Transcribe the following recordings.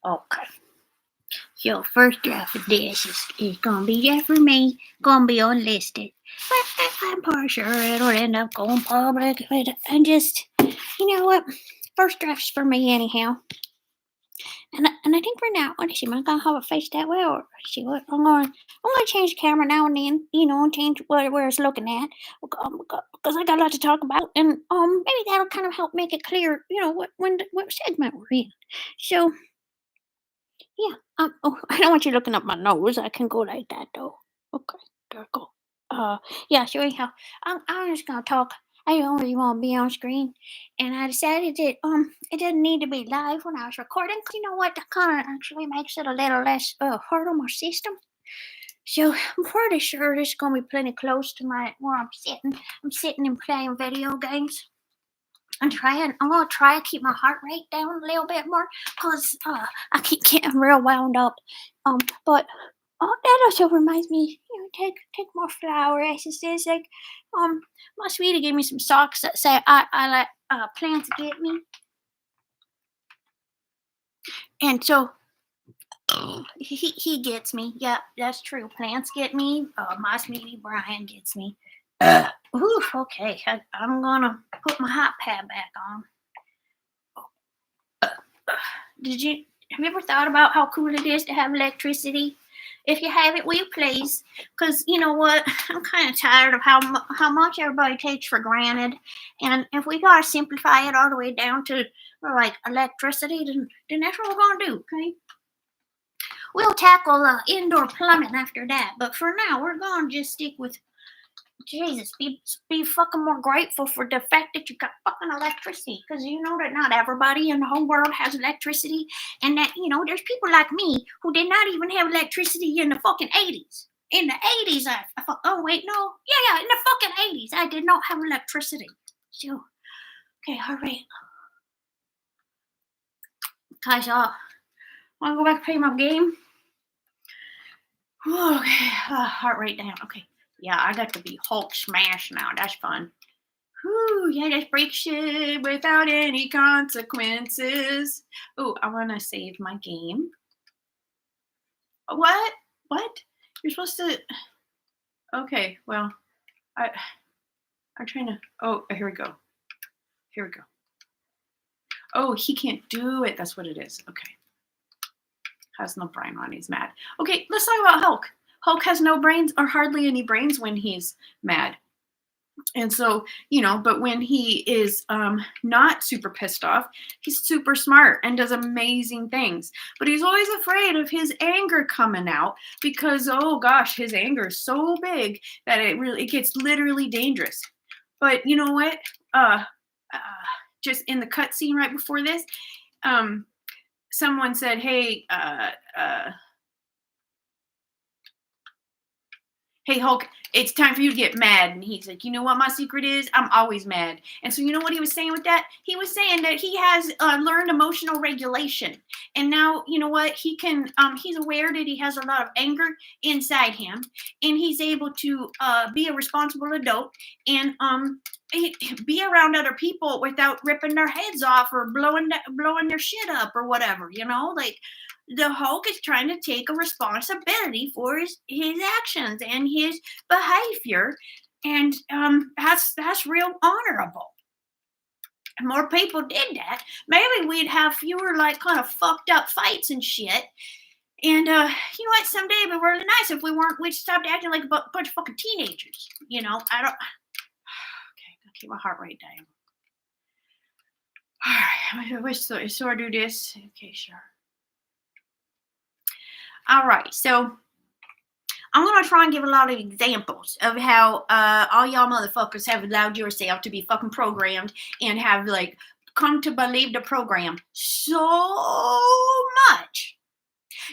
Okay. So first draft of this is gonna be just for me, gonna be unlisted. But I'm pretty sure it'll end up going public. And just, you know what? First draft's for me anyhow. And I think for now, let me see, am I gonna have it face that way or see what I'm gonna change the camera now and then, and change where it's looking at. Because I got a lot to talk about and maybe that'll kind of help make it clear, what segment we're in. So yeah. I don't want you looking up my nose. I can go like that though. Okay, there we go. Yeah. So anyhow, I'm just gonna talk. I don't really want to be on screen, and I decided that it didn't need to be live when I was recording. 'Cause you know what? That kind of actually makes it a little less hard on my system. So I'm pretty sure this is gonna be plenty close to my where I'm sitting. I'm sitting and playing video games. I'm gonna try to keep my heart rate down a little bit more because I keep getting real wound up. But that also reminds me, take more flower essences. Like, my sweetie gave me some socks that say I let plants get me, and so he gets me. Yeah, that's true. Plants get me. My sweetie Brian gets me. Oof, okay. I'm gonna put my hot pad back on. Have you ever thought about how cool it is to have electricity? If you haven't, will you please? Because you know what? I'm kind of tired of how much everybody takes for granted. And if we gotta simplify it all the way down to like electricity, then that's what we're gonna do, okay? We'll tackle indoor plumbing after that. But for now, we're gonna just stick with Jesus, be fucking more grateful for the fact that you got fucking electricity. Because you know that not everybody in the whole world has electricity. And that, there's people like me who did not even have electricity in the fucking 80s. In the 80s, I thought, oh, wait, no. Yeah, in the fucking 80s, I did not have electricity. So, okay, all right. Guys, want to go back and play my game? Okay, heart rate down. Okay. Yeah, I got to be Hulk smash now. That's fun. Whew, yeah, that's break shit without any consequences. Oh, I want to save my game. What? You're supposed to... Okay, well, I'm trying to... Oh, here we go. Oh, he can't do it. That's what it is. Okay. Has no brain when he's mad. Okay, let's talk about Hulk. Hulk has no brains or hardly any brains when he's mad. And so, but when he is not super pissed off, he's super smart and does amazing things. But he's always afraid of his anger coming out because, oh gosh, his anger is so big that it gets literally dangerous. But you know what? Just in the cutscene right before this, someone said, hey, hey, Hulk, it's time for you to get mad. And he's like, you know what my secret is? I'm always mad. And so you know what he was saying with that? He was saying that he has learned emotional regulation. And now, you know what? He can, he's aware that he has a lot of anger inside him. And he's able to be a responsible adult and be around other people without ripping their heads off or blowing their shit up or whatever, like the Hulk is trying to take a responsibility for his actions and his behavior, and that's real honorable. If more people did that, maybe we'd have fewer like kind of fucked up fights and shit. And you know what? Someday it'd be really nice if we'd stopped acting like a bunch of fucking teenagers. I don't. Okay, I'll keep my heart rate down. All right, so I do this. Okay, sure. All right, so I'm going to try and give a lot of examples of how all y'all motherfuckers have allowed yourself to be fucking programmed and have, like, come to believe the program so much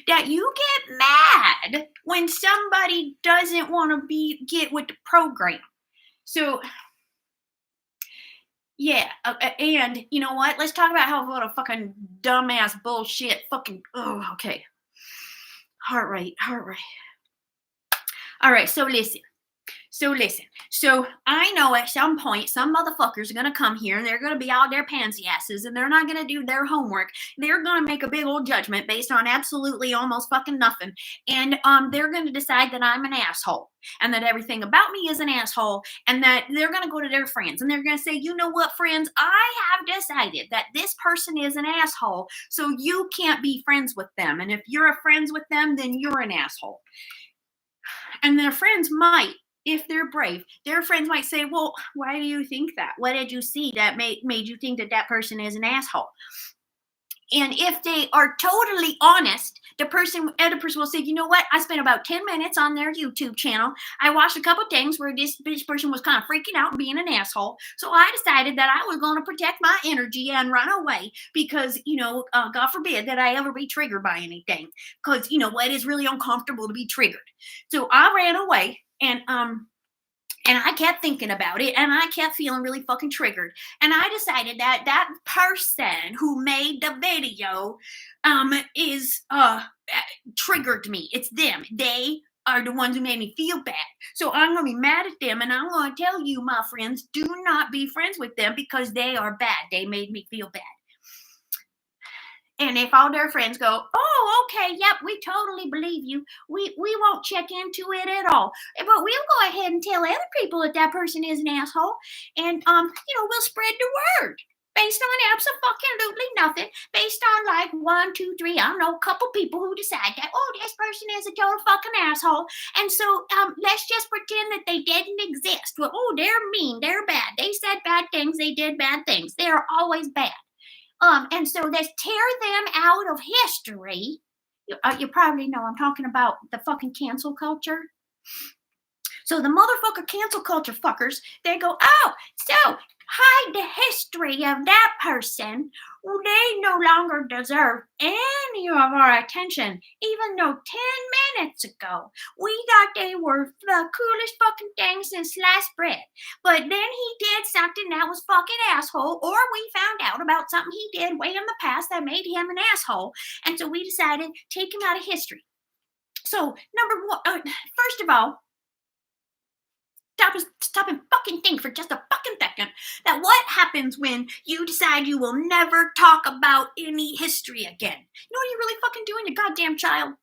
that you get mad when somebody doesn't want to get with the program. So... yeah, and you know what? Let's talk about how what a fucking dumbass bullshit fucking... Oh, okay. Heart rate. All right, so listen. So listen, so I know at some point some motherfuckers are gonna come here and they're gonna be all their pansy asses and they're not gonna do their homework. They're gonna make a big old judgment based on absolutely almost fucking nothing. And they're gonna decide that I'm an asshole and that everything about me is an asshole, and that they're gonna go to their friends and they're gonna say, you know what, friends, I have decided that this person is an asshole, so you can't be friends with them. And if you're friends with them, then you're an asshole. And their friends might, if they're brave, their friends might say, well, why do you think that? What did you see that made you think that that person is an asshole? And if they are totally honest, other person will say, you know what? I spent about 10 minutes on their YouTube channel. I watched a couple things where this person was kind of freaking out and being an asshole. So I decided that I was going to protect my energy and run away because, God forbid that I ever be triggered by anything. Because, you know what? It's really uncomfortable to be triggered. So I ran away, and I kept thinking about it and I kept feeling really fucking triggered. And I decided that that person who made the video is triggered me. It's them. They are the ones who made me feel bad. So I'm going to be mad at them and I'm going to tell you, my friends, do not be friends with them because they are bad. They made me feel bad. And if all their friends go, oh, okay, yep, we totally believe you. We won't check into it at all. But we'll go ahead and tell other people that that person is an asshole. And, we'll spread the word based on absolutely nothing. Based on like 1, 2, 3, I don't know, a couple people who decide that, oh, this person is a total fucking asshole. And so let's just pretend that they didn't exist. Well, oh, they're mean. They're bad. They said bad things. They did bad things. They are always bad. And so let's tear them out of history. You probably know I'm talking about the fucking cancel culture. So the motherfucker cancel culture fuckers, they go, oh, so hide the history of that person. Well, they no longer deserve any of our attention, even though 10 minutes ago we thought they were the coolest fucking thing since sliced bread. But then he did something that was fucking asshole, or we found out about something he did way in the past that made him an asshole. And so we decided take him out of history. So number one, first of all, stop and fucking think for just a fucking second that what happens when you decide you will never talk about any history again? You know what you're really fucking doing, you goddamn child,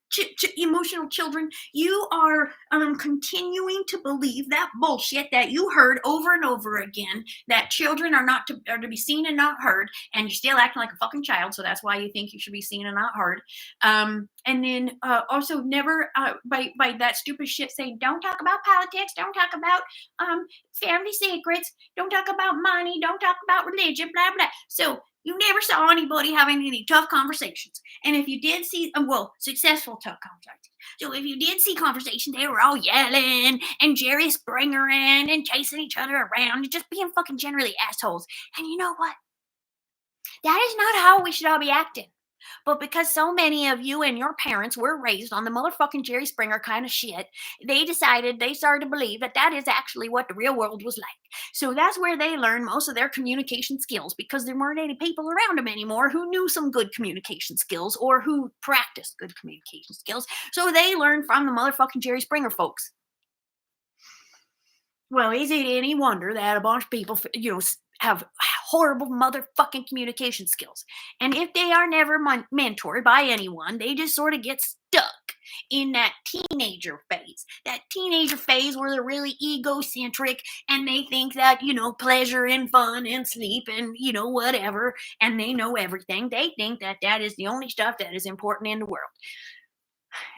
emotional children? You are continuing to believe that bullshit that you heard over and over again, that children are to be seen and not heard, and you're still acting like a fucking child, so that's why you think you should be seen and not heard. And then also never by that stupid shit saying, don't talk about politics, don't talk about family secrets, don't talk about money, don't talk about religion, blah blah. So you never saw anybody having any tough conversations. And if you did see, successful tough conversations. So if you did see conversations, they were all yelling and Jerry Springering and chasing each other around and just being fucking generally assholes. And you know what? That is not how we should all be acting. But because so many of you and your parents were raised on the motherfucking Jerry Springer kind of shit, they started to believe that that is actually what the real world was like. So that's where they learned most of their communication skills, because there weren't any people around them anymore who knew some good communication skills or who practiced good communication skills. So they learned from the motherfucking Jerry Springer folks. Well, is it any wonder that a bunch of people, have horrible motherfucking communication skills? And if they are never mentored by anyone, they just sort of get stuck in that teenager phase where they're really egocentric and they think that, pleasure and fun and sleep and, whatever, and they know everything. They think that that is the only stuff that is important in the world.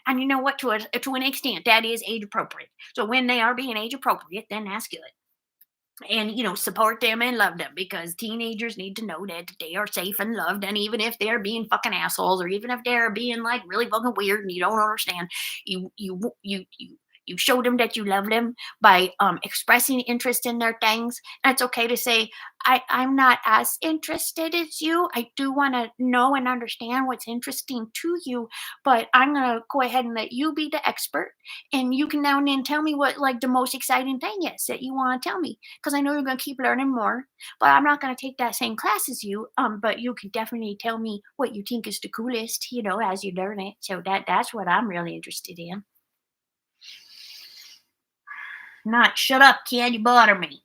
And you know what? To an extent, that is age appropriate. So when they are being age appropriate, then that's good. And, support them and love them, because teenagers need to know that they are safe and loved. And even if they're being fucking assholes, or even if they're being like really fucking weird and you don't understand, you show them that you love them by expressing interest in their things. And it's okay to say, I'm not as interested as you. I do want to know and understand what's interesting to you, but I'm going to go ahead and let you be the expert. And you can now and then tell me what like the most exciting thing is that you want to tell me, because I know you're going to keep learning more, but I'm not going to take that same class as you. But you can definitely tell me what you think is the coolest, as you learn it. So that's what I'm really interested in. Not shut up, kid, you bother me.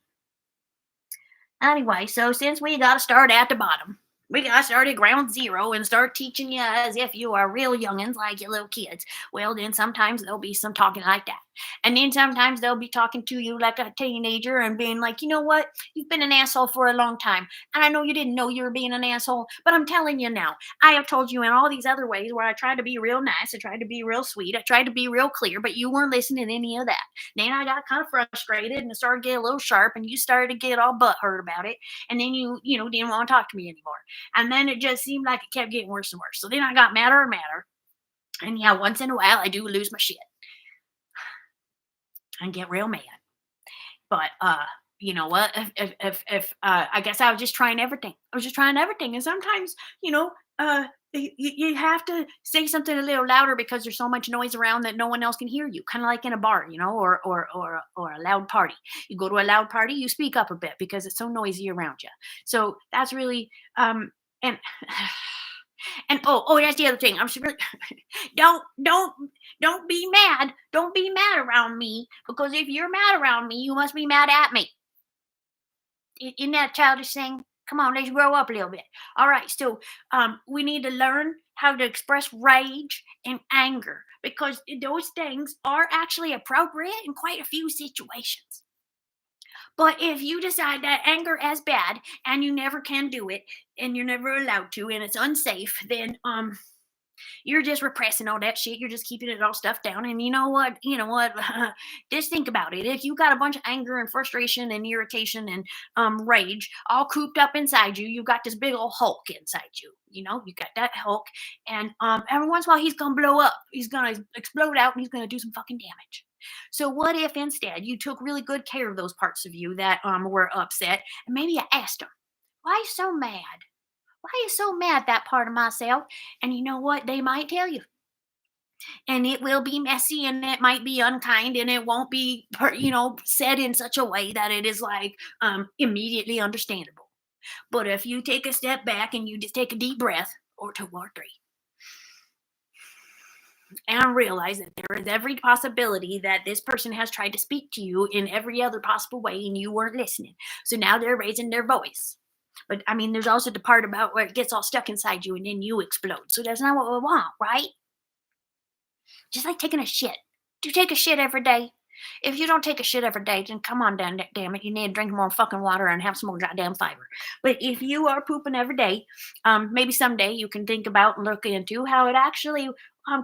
Anyway, so since we got to start at the bottom, we got to start at ground zero and start teaching you as if you are real youngins like your little kids. Well, then sometimes there'll be some talking like that. And then sometimes they'll be talking to you like a teenager and being like, you know what? You've been an asshole for a long time. And I know you didn't know you were being an asshole, but I'm telling you now, I have told you in all these other ways where I tried to be real nice, I tried to be real sweet, I tried to be real clear, but you weren't listening to any of that. Then I got kind of frustrated and started to get a little sharp, and you started to get all butthurt about it. And then you didn't want to talk to me anymore. And then it just seemed like it kept getting worse and worse. So then I got madder and madder. And yeah, once in a while I do lose my shit and get real mad. But you know what? If I guess I was just trying everything. I was just trying everything. And sometimes, you have to say something a little louder because there's so much noise around that no one else can hear you. Kind of like in a bar, or a loud party. You go to a loud party, you speak up a bit because it's so noisy around you. So that's really and and that's the other thing. I'm just really don't be mad. Don't be mad around me, because if you're mad around me, you must be mad at me. Isn't that childish thing? Come on, let's grow up a little bit. All right, so we need to learn how to express rage and anger, because those things are actually appropriate in quite a few situations. But if you decide that anger is bad and you never can do it and you're never allowed to and it's unsafe, then you're just repressing all that shit. You're just keeping it all stuffed down. And you know what? Just think about it. If you got a bunch of anger and frustration and irritation and rage all cooped up inside you, you got this big old Hulk inside you. You got that Hulk, and every once in a while he's gonna blow up. He's gonna explode out, and he's gonna do some fucking damage. So what if instead you took really good care of those parts of you that were upset, and maybe you asked them, "Why are you so mad? Why are you so mad, that part of myself?" And you know what? They might tell you. And it will be messy, and it might be unkind, and it won't be, said in such a way that it is like immediately understandable. But if you take a step back and you just take a deep breath, or two or three, and realize that there is every possibility that this person has tried to speak to you in every other possible way and you weren't listening. So now they're raising their voice. But I mean, there's also the part about where it gets all stuck inside you and then you explode. So that's not what we want, right? Just like taking a shit. Do you take a shit every day? If you don't take a shit every day, then come on down, damn it. You need to drink more fucking water and have some more goddamn fiber. But if you are pooping every day, maybe someday you can think about and look into how it actually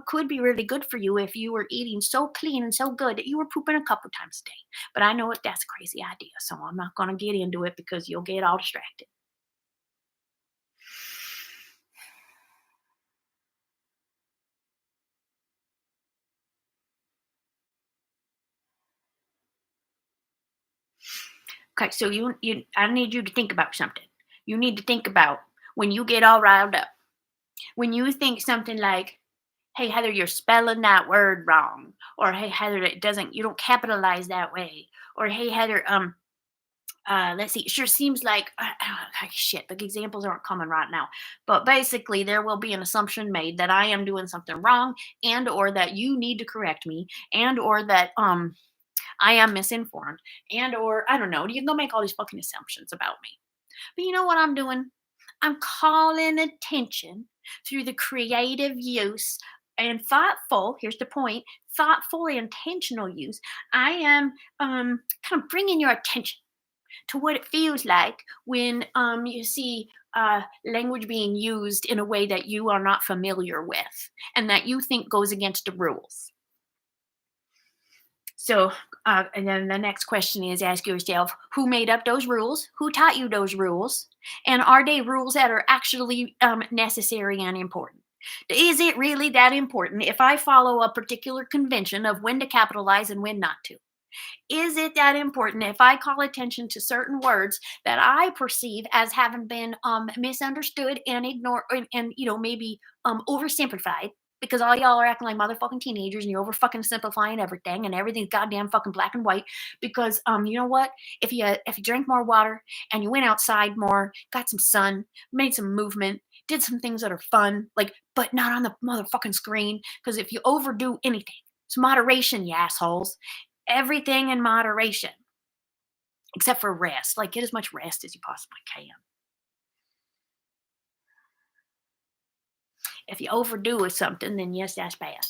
could be really good for you if you were eating so clean and so good that you were pooping a couple times a day. But I know that's a crazy idea, so I'm not going to get into it because you'll get all distracted. Okay, so I need you to think about something. You need to think about when you get all riled up. When you think something like, "Hey Heather, you're spelling that word wrong," or "Hey Heather, you don't capitalize that way," or "Hey Heather, let's see, it sure seems like shit." The examples aren't coming right now, but basically, there will be an assumption made that I am doing something wrong, and or that you need to correct me, and or that I am misinformed, and or I don't know. You can go make all these fucking assumptions about me. But you know what I'm doing? I'm calling attention through the creative use and thoughtful. Here's the point: thoughtful, intentional use. I am kind of bringing your attention to what it feels like when you see language being used in a way that you are not familiar with and that you think goes against the rules. So, and then the next question is, ask yourself, who made up those rules? Who taught you those rules? And are they rules that are actually necessary and important? Is it really that important if I follow a particular convention of when to capitalize and when not to? Is it that important if I call attention to certain words that I perceive as having been misunderstood and ignored, and maybe oversimplified? Because all y'all are acting like motherfucking teenagers and you're over fucking simplifying everything and everything's goddamn fucking black and white. Because you know what? If you drank more water and you went outside more, got some sun, made some movement, did some things that are fun, but not on the motherfucking screen. Because if you overdo anything, it's moderation, you assholes. Everything in moderation, except for rest. Like, get as much rest as you possibly can. If you overdo with something, then yes, that's bad.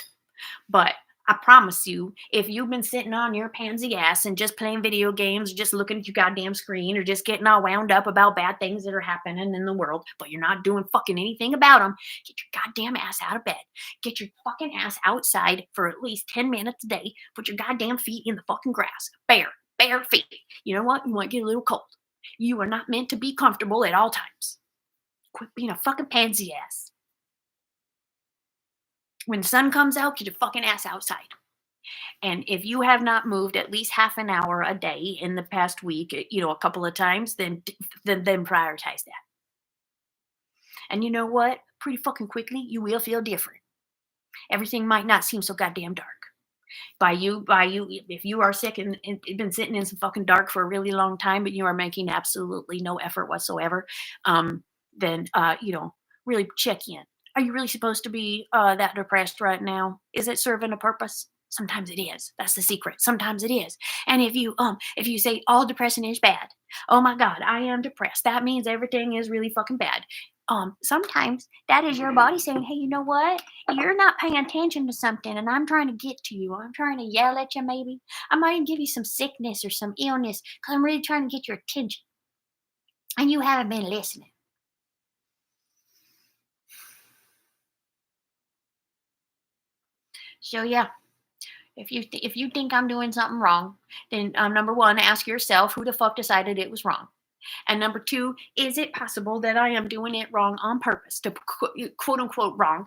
But I promise you, if you've been sitting on your pansy ass and just playing video games, or just looking at your goddamn screen, or just getting all wound up about bad things that are happening in the world, but you're not doing fucking anything about them, get your goddamn ass out of bed. Get your fucking ass outside for at least 10 minutes a day. Put your goddamn feet in the fucking grass. Bare feet. You know what? You might get a little cold. You are not meant to be comfortable at all times. Quit being a fucking pansy ass. When the sun comes out, get your fucking ass outside. And if you have not moved at least half an hour a day in the past week, a couple of times, then prioritize that. And you know what? Pretty fucking quickly, you will feel different. Everything might not seem so goddamn dark. If you are sick and been sitting in some fucking dark for a really long time, but you are making absolutely no effort whatsoever, then really check in. Are you really supposed to be that depressed right now? Is it serving a purpose? Sometimes it is. That's the secret. Sometimes it is. And if you say all depression is bad, oh my God, I am depressed, that means everything is really fucking bad. Sometimes that is your body saying, hey, you know what? You're not paying attention to something, and I'm trying to get to you. I'm trying to yell at you, maybe. I might give you some sickness or some illness because I'm really trying to get your attention. And you haven't been listening. So yeah, if you think I'm doing something wrong, then number one, ask yourself who the fuck decided it was wrong. And number two, is it possible that I am doing it wrong on purpose, to quote unquote wrong,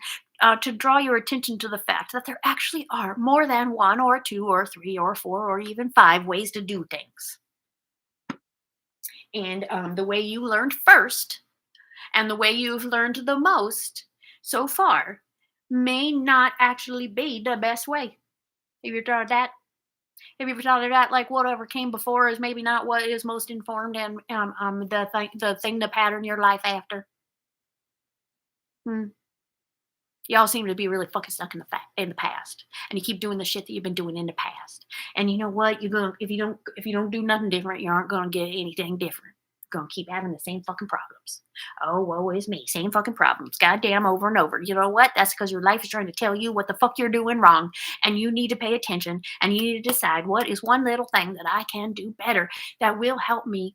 to draw your attention to the fact that there actually are more than one or two or three or four or even five ways to do things. And the way you learned first and the way you've learned the most so far may not actually be the best way. Have you tried that? Have you ever thought of that? Like, whatever came before is maybe not what is most informed, and the pattern your life after. Y'all seem to be really fucking stuck in the past, and you keep doing the shit that you've been doing in the past. And you know what? If you don't do nothing different, you aren't gonna get anything different. You're gonna keep having the same fucking problems. Oh, woe is me. Same fucking problems. Goddamn, over and over. You know what? That's because your life is trying to tell you what the fuck you're doing wrong, and you need to pay attention, and you need to decide what is one little thing that I can do better that will help me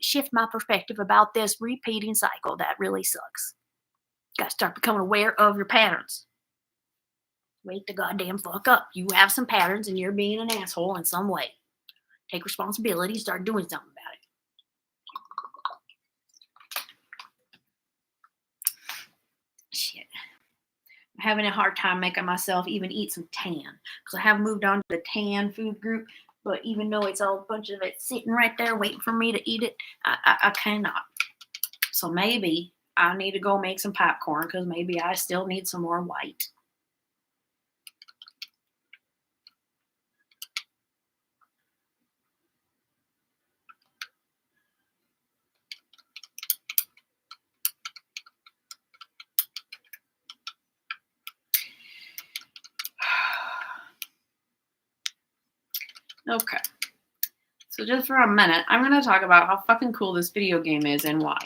shift my perspective about this repeating cycle that really sucks. Got to start becoming aware of your patterns. Wake the goddamn fuck up. You have some patterns and you're being an asshole in some way. Take responsibility, start doing something about it. Shit. I'm having a hard time making myself even eat some tan, because I have moved on to the tan food group, but even though it's all a bunch of it sitting right there waiting for me to eat it, I cannot. So maybe I need to go make some popcorn, because maybe I still need some more white. Okay. So just for a minute, I'm going to talk about how fucking cool this video game is and why.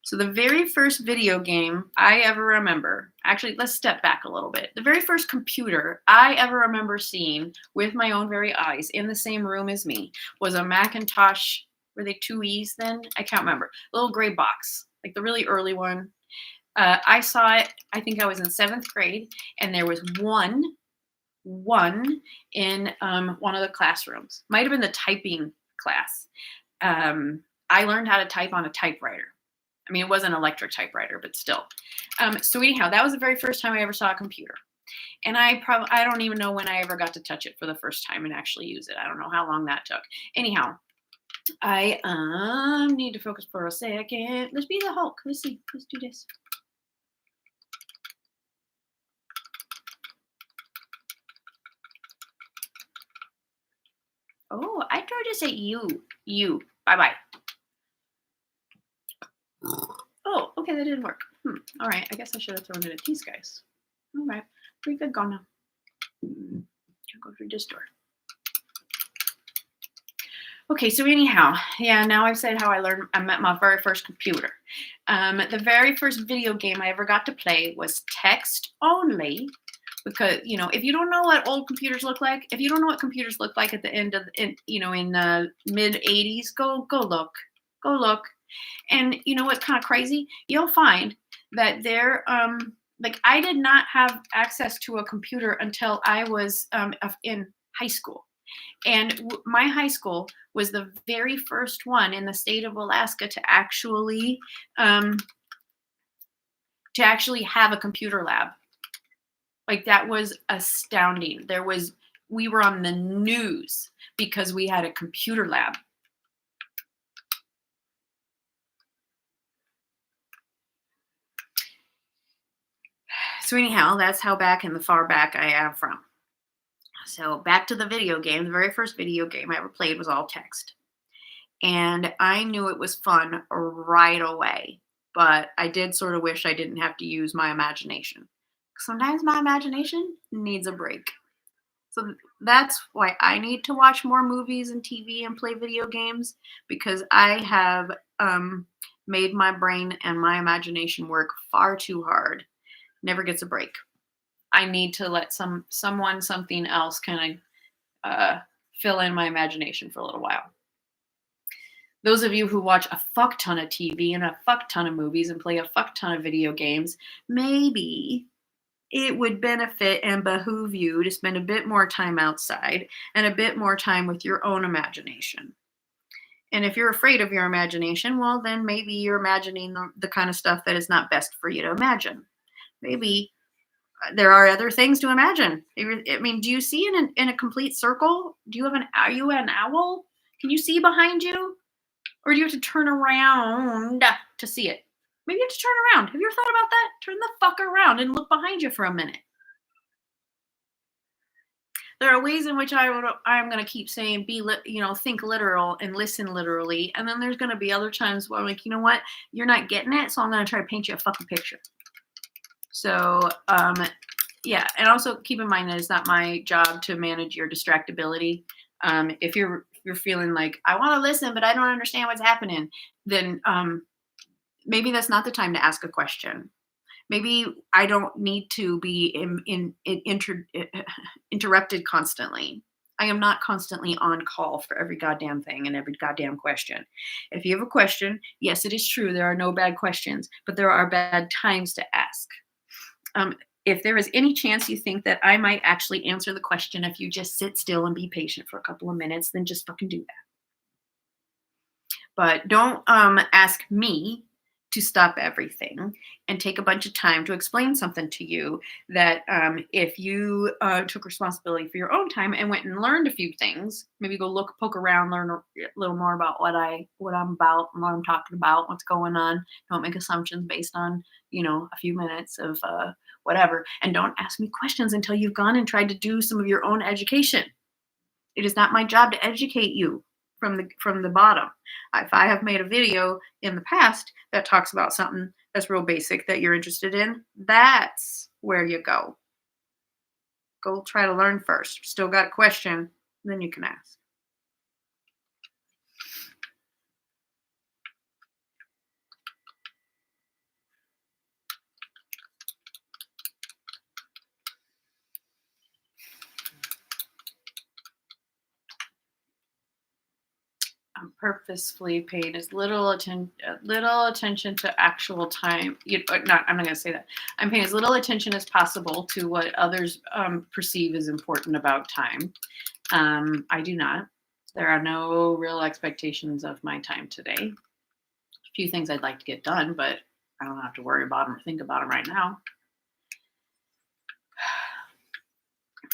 So the very first video game I ever remember, actually, let's step back a little bit. The very first computer I ever remember seeing with my own very eyes in the same room as me was a Macintosh. Were they 2Es then? I can't remember. A little gray box, like the really early one. I saw it, I think I was in 7th grade, and there was one in one of the classrooms. Might have been the typing class. I learned how to type on a typewriter. I mean, it wasn't an electric typewriter, but still. So anyhow, that was the very first time I ever saw a computer. And I don't even know when I ever got to touch it for the first time and actually use it. I don't know how long that took. Anyhow, I need to focus for a second. Let's be the Hulk. Let's see. Let's do this. Oh, I tried to say you. Bye-bye. Oh, okay, that didn't work. All right, I guess I should have thrown it at these guys. All right, pretty good gone now. I'll go through this door. Okay, so anyhow, yeah, now I've said how I met my very first computer. The very first video game I ever got to play was text only, because if you don't know what old computers look like, if you don't know what computers look like at the end of in the mid 80s, go look. And you know what's kind of crazy? You'll find that there like I did not have access to a computer until I was in high school. And my high school was the very first one in the state of Alaska to actually have a computer lab. Like, that was astounding. We were on the news because we had a computer lab. So anyhow, that's how back in the far back I am from. So back to the video game. The very first video game I ever played was all text. And I knew it was fun right away. But I did sort of wish I didn't have to use my imagination. Sometimes my imagination needs a break. So that's why I need to watch more movies and TV and play video games, because I have made my brain and my imagination work far too hard. Never gets a break. I need to let something else kind of fill in my imagination for a little while. Those of you who watch a fuck ton of TV and a fuck ton of movies and play a fuck ton of video games, maybe it would benefit and behoove you to spend a bit more time outside and a bit more time with your own imagination. And if you're afraid of your imagination, well, then maybe you're imagining the kind of stuff that is not best for you to imagine. Maybe there are other things to imagine. I mean, do you see in a complete circle? Are you an owl? Can you see behind you? Or do you have to turn around to see it? Maybe you have to turn around. Have you ever thought about that? Turn the fuck around and look behind you for a minute. There are ways in which I'm going to keep saying think literal and listen literally, and then there's going to be other times where I'm like, you know what, you're not getting it, so I'm going to try to paint you a fucking picture. So yeah, and also keep in mind that it's not my job to manage your distractibility. If you're feeling like, I want to listen but I don't understand what's happening, then maybe that's not the time to ask a question. Maybe I don't need to be interrupted constantly. I am not constantly on call for every goddamn thing and every goddamn question. If you have a question, yes, it is true, there are no bad questions, but there are bad times to ask. If there is any chance you think that I might actually answer the question if you just sit still and be patient for a couple of minutes, then just fucking do that. But don't ask me to stop everything and take a bunch of time to explain something to you that if you took responsibility for your own time and went and learned a few things, maybe go poke around, learn a little more about what I'm about, what I'm talking about, what's going on. Don't make assumptions based on, a few minutes of whatever. And don't ask me questions until you've gone and tried to do some of your own education. It is not my job to educate you from the bottom. If I have made a video in the past that talks about something that's real basic that you're interested in, that's where you go. Go try to learn first. Still got a question, then you can ask. I'm purposefully paying as little attention to actual time. I'm not going to say that. I'm paying as little attention as possible to what others perceive as important about time. I do not. There are no real expectations of my time today. A few things I'd like to get done, but I don't have to worry about them or think about them right now.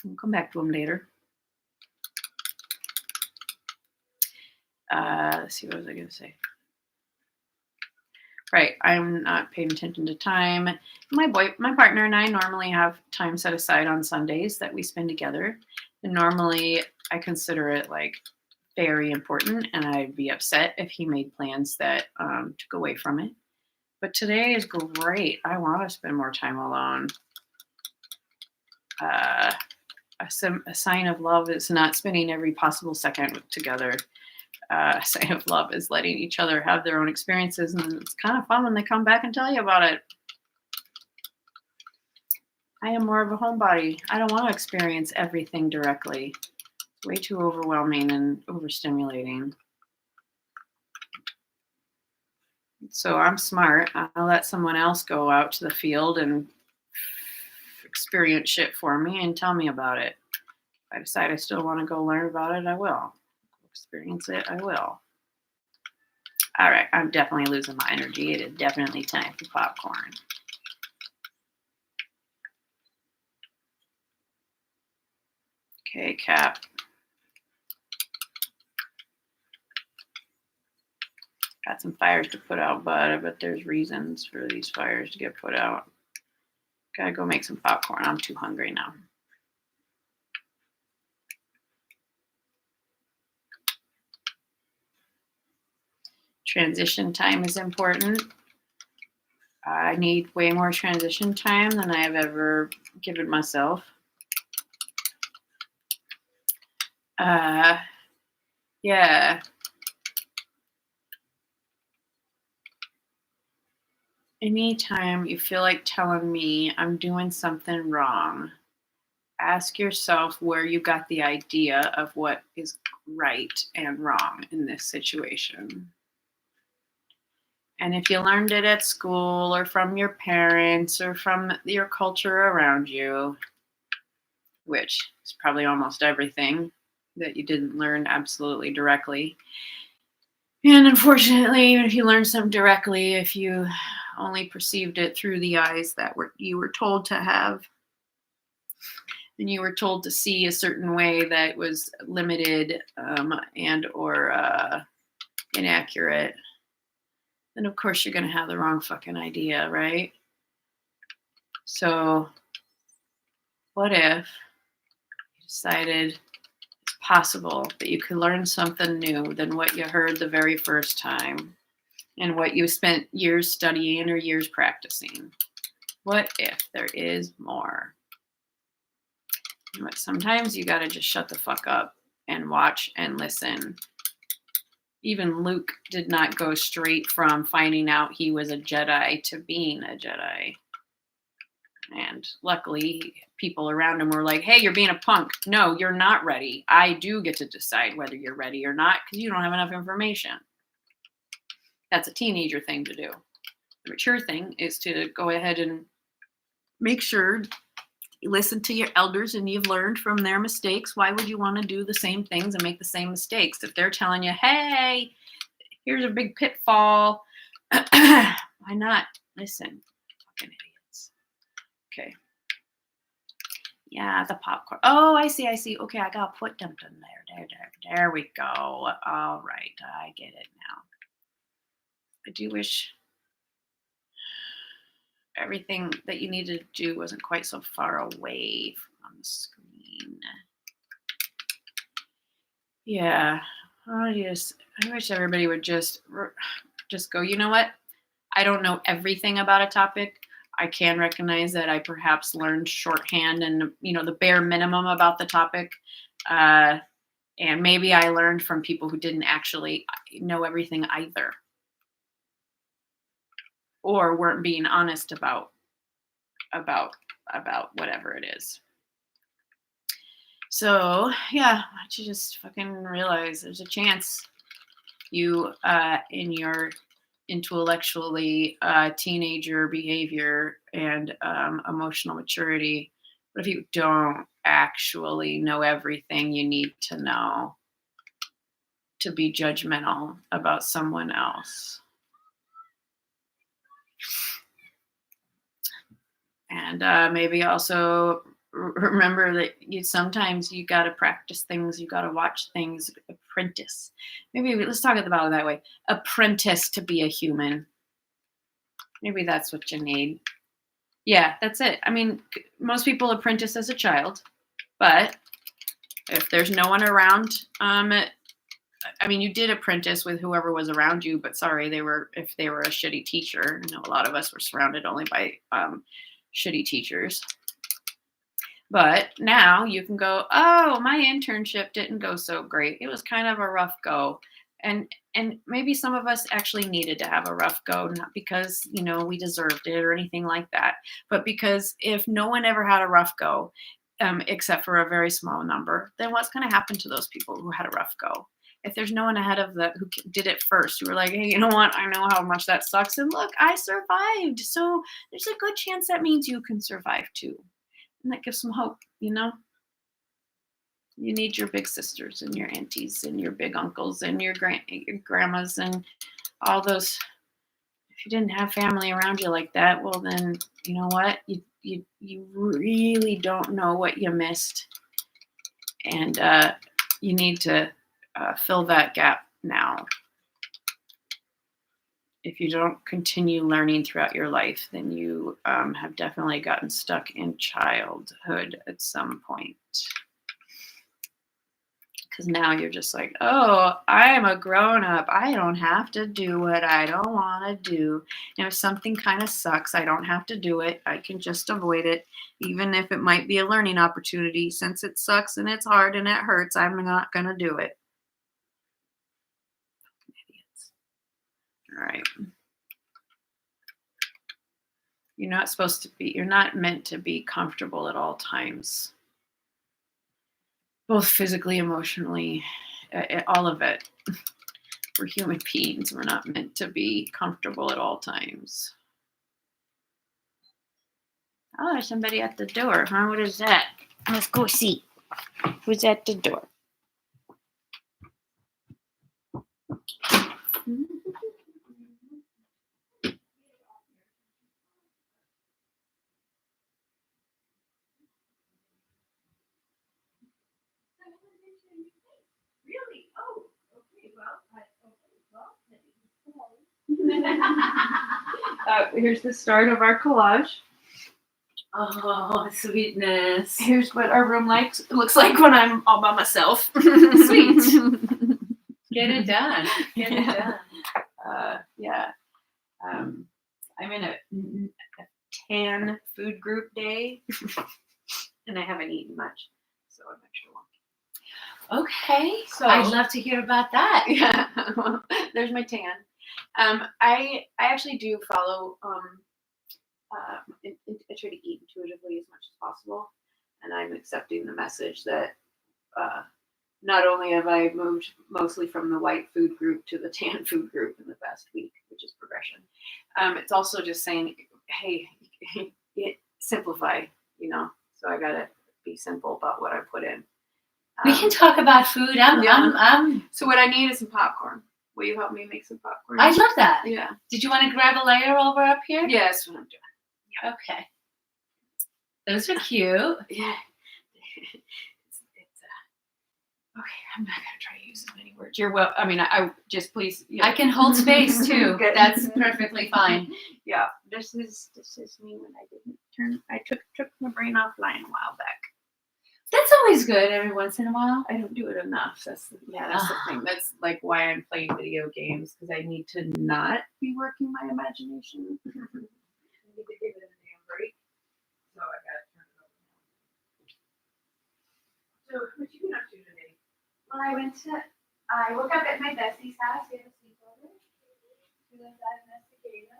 We'll come back to them later. Let's see, what was I going to say? Right, I'm not paying attention to time. My partner and I normally have time set aside on Sundays that we spend together. And normally I consider it like very important, and I'd be upset if he made plans that took away from it. But today is great. I want to spend more time alone. A sign of love is not spending every possible second together. sign of love is letting each other have their own experiences, and it's kind of fun when they come back and tell you about it. I am more of a homebody. I don't want to experience everything directly. It's way too overwhelming and overstimulating. So I'm smart. I'll let someone else go out to the field and experience shit for me and tell me about it. If I decide I still want to go learn about it, I will. Experience it, I will. All right, I'm definitely losing my energy. It is definitely time for popcorn. Okay, Cap. Got some fires to put out, but I bet there's reasons for these fires to get put out. Gotta go make some popcorn. I'm too hungry now. Transition time is important. I need way more transition time than I have ever given myself. Yeah. Anytime you feel like telling me I'm doing something wrong, ask yourself where you got the idea of what is right and wrong in this situation. And if you learned it at school or from your parents or from your culture around you, which is probably almost everything that you didn't learn absolutely directly. And unfortunately, even if you learned something directly, if you only perceived it through the eyes that you were told to have, and you were told to see a certain way that was limited and or inaccurate, then of course you're going to have the wrong fucking idea, right? So what if you decided it's possible that you could learn something new than what you heard the very first time and what you spent years studying or years practicing? What if there is more? You know what? Sometimes you got to just shut the fuck up and watch and listen. Even Luke did not go straight from finding out he was a Jedi to being a Jedi. And luckily, people around him were like, hey, you're being a punk. No, you're not ready. I do get to decide whether you're ready or not because you don't have enough information. That's a teenager thing to do. The mature thing is to go ahead and make sure you listen to your elders and you've learned from their mistakes. Why would you want to do the same things and make the same mistakes? If they're telling you, hey, here's a big pitfall, why not listen? Fucking idiots. Okay. Yeah, the popcorn. Oh, I see. Okay, I got to put them in there. There we go. All right, I get it now. I do wish everything that you needed to do wasn't quite so far away from the screen. Yeah, I wish everybody would just go, you know what? I don't know everything about a topic. I can recognize that I perhaps learned shorthand and, the bare minimum about the topic. And maybe I learned from people who didn't actually know everything either. Or weren't being honest about whatever it is. So yeah, why don't you just fucking realize there's a chance you in your intellectually teenager behavior and emotional maturity, but if you don't actually know everything you need to know to be judgmental about someone else. And maybe also remember that sometimes you got to practice things, you got to watch things, apprentice. Maybe let's talk about it that way. Apprentice to be a human. Maybe that's what you need. Yeah, that's it. I mean, most people apprentice as a child, but if there's no one around, you did apprentice with whoever was around you, but sorry, if they were a shitty teacher. I know a lot of us were surrounded only by shitty teachers. But now you can go, oh, my internship didn't go so great. It was kind of a rough go. And maybe some of us actually needed to have a rough go, not because, we deserved it or anything like that, but because if no one ever had a rough go, except for a very small number, then what's going to happen to those people who had a rough go? If there's no one ahead of who did it first, who were like, hey, you know what? I know how much that sucks. And look, I survived. So there's a good chance that means you can survive too. And that gives some hope, You need your big sisters and your aunties and your big uncles and your grandmas and all those. If you didn't have family around you like that, well, then you know what? You really don't know what you missed, and you need to fill that gap now. If you don't continue learning throughout your life, then you have definitely gotten stuck in childhood at some point. Because now you're just like, oh, I'm a grown up. I don't have to do what I don't want to do. And if something kind of sucks, I don't have to do it. I can just avoid it, even if it might be a learning opportunity. Since it sucks and it's hard and it hurts, I'm not going to do it. Idiots. All right. You're not meant to be comfortable at all times. Both physically, emotionally, all of it. We're human beings. We're not meant to be comfortable at all times. Oh, there's somebody at the door, huh? What is that? Let's go see. Who's at the door? Really? Oh, okay. Well, here's the start of our collage. Oh, sweetness. Here's what our room looks like when I'm all by myself. Sweet. Get it done. Get it done. Yeah. I'm in a tan food group day, and I haven't eaten much, so I'm extra wonky. Okay. So I'd love to hear about that. Yeah. Well, there's my tan. I actually do follow. I try to eat intuitively as much as possible, and I'm accepting the message that not only have I moved mostly from the white food group to the tan food group in the past week, which is progression. It's also just saying, hey, simplify, So I gotta be simple about what I put in. We can talk about food. I'm So what I need is some popcorn. Will you help me make some popcorn? I'd love that. Yeah. Did you want to grab a layer over up here? Yeah, that's what I'm doing. Okay. Those are cute. Yeah. Okay, I'm not gonna try to use as many words. You're well. I mean, I just please. I can hold space too. Good. That's perfectly fine. Yeah. This is me when I didn't turn. I took my brain offline a while back. That's always good every once in a while. I don't do it enough. That's the thing. That's like why I'm playing video games, because I need to not be working my imagination. I need to give it a damn break. So I gotta turn it over now. So what you been up to today? Well, I woke up at my bestie's house. We had a sleepover. She lives out in CAYA.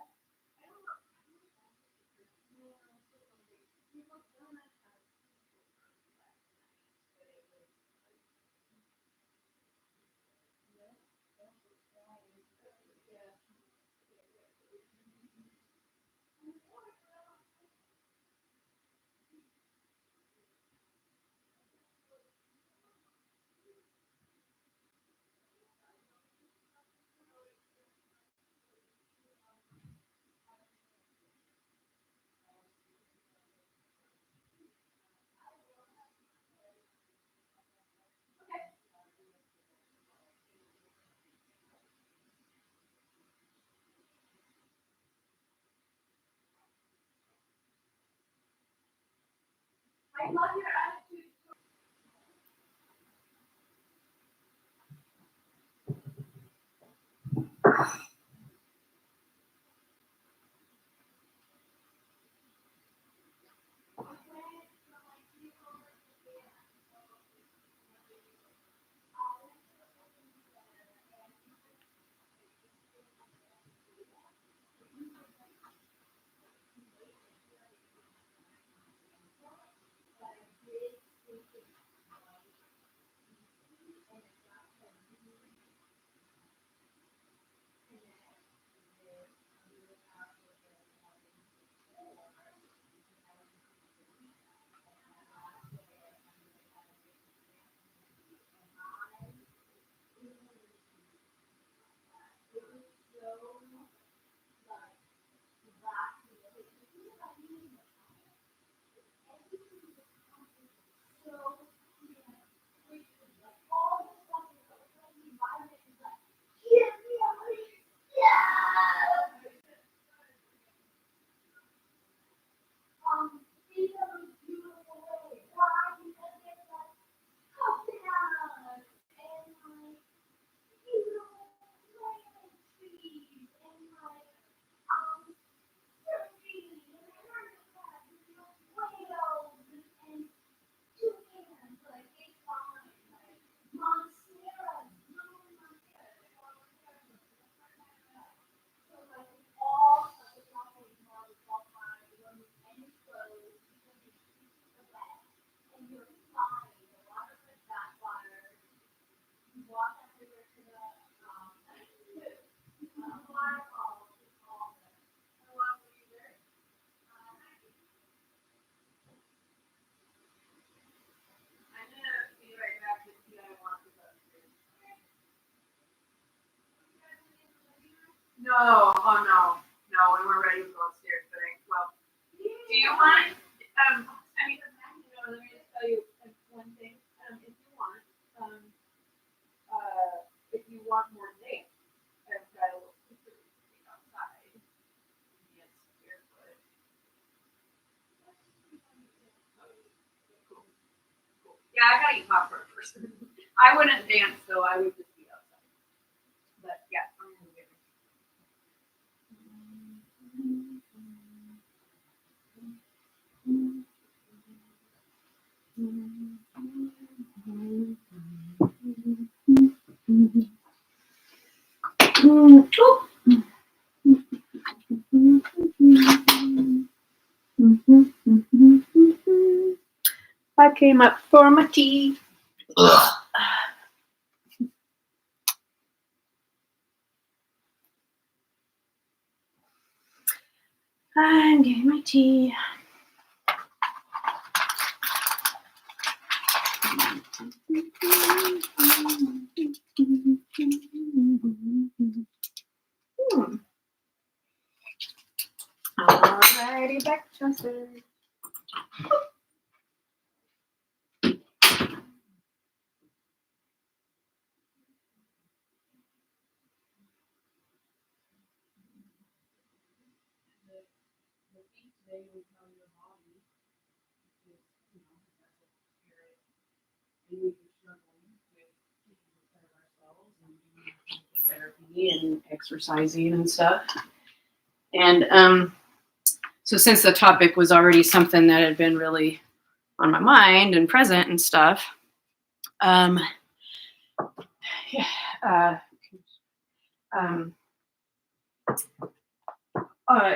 I love your attitude. No, oh no. No, when we're ready to go upstairs, but do you want, let me just tell you one thing. If you want more zinc, I've got a little picture outside. Yes, barefoot. Cool. Yeah, I gotta eat popcorn first. I wouldn't dance, though. I would just be outside. But yeah, I'm gonna get it. I came up for my tea. I'm getting my tea. Alrighty, back to Chester. Therapy and exercising and stuff. And so since the topic was already something that had been really on my mind and present and stuff,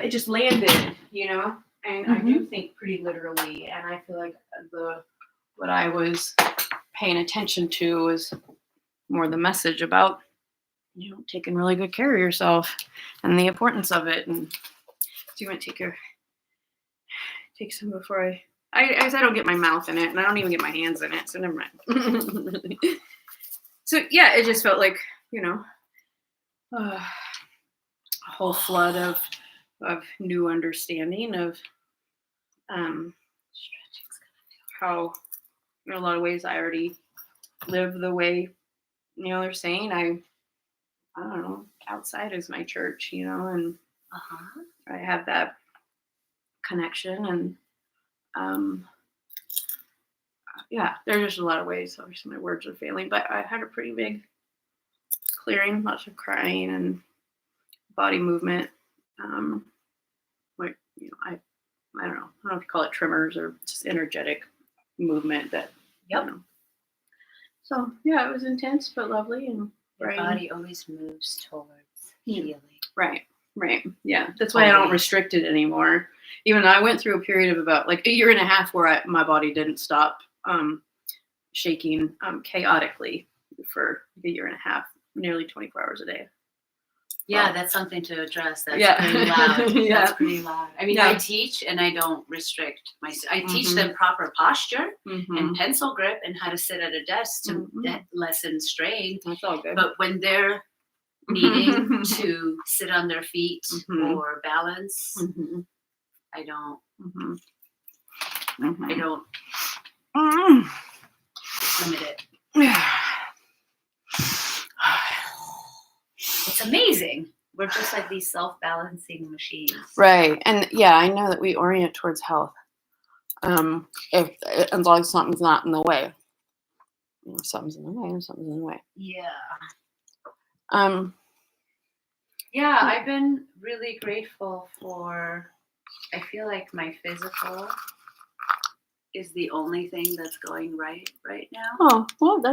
it just landed, you know, and I do think pretty literally, and I feel like what I was paying attention to was more the message about, you know, taking really good care of yourself and the importance of it. And do you want to take some before I don't get my mouth in it, and I don't even get my hands in it, so never mind. So yeah, it just felt like, you know, a whole flood of new understanding of how in a lot of ways I already live the way, you know, they're saying I don't know, outside is my church, you know, and I have that connection, and yeah, there's just a lot of ways. Obviously my words are failing, but I had a pretty big clearing, lots of crying and body movement. Like, you know, I don't know if you call it tremors or just energetic movement that, you know. So yeah, it was intense but lovely, and your body always moves towards healing. Right. Yeah, that's why I don't restrict it anymore. Even though I went through a period of about like a year and a half where my body didn't stop shaking chaotically for a year and a half, nearly 24 hours a day. Yeah, that's something to address. That's pretty loud. That's pretty loud. I mean, I teach and I don't restrict I teach them proper posture and pencil grip and how to sit at a desk to lessen strain. That's all good. But when they're needing to sit on their feet or balance, I don't. I don't limit it. It's amazing. We're just like these self-balancing machines. Right. And yeah, I know that we orient towards health. If as long as something's not in the way. You know, something's in the way. Yeah. Yeah, I've been really grateful for, I feel like my physical is the only thing that's going right now. Oh, well, that's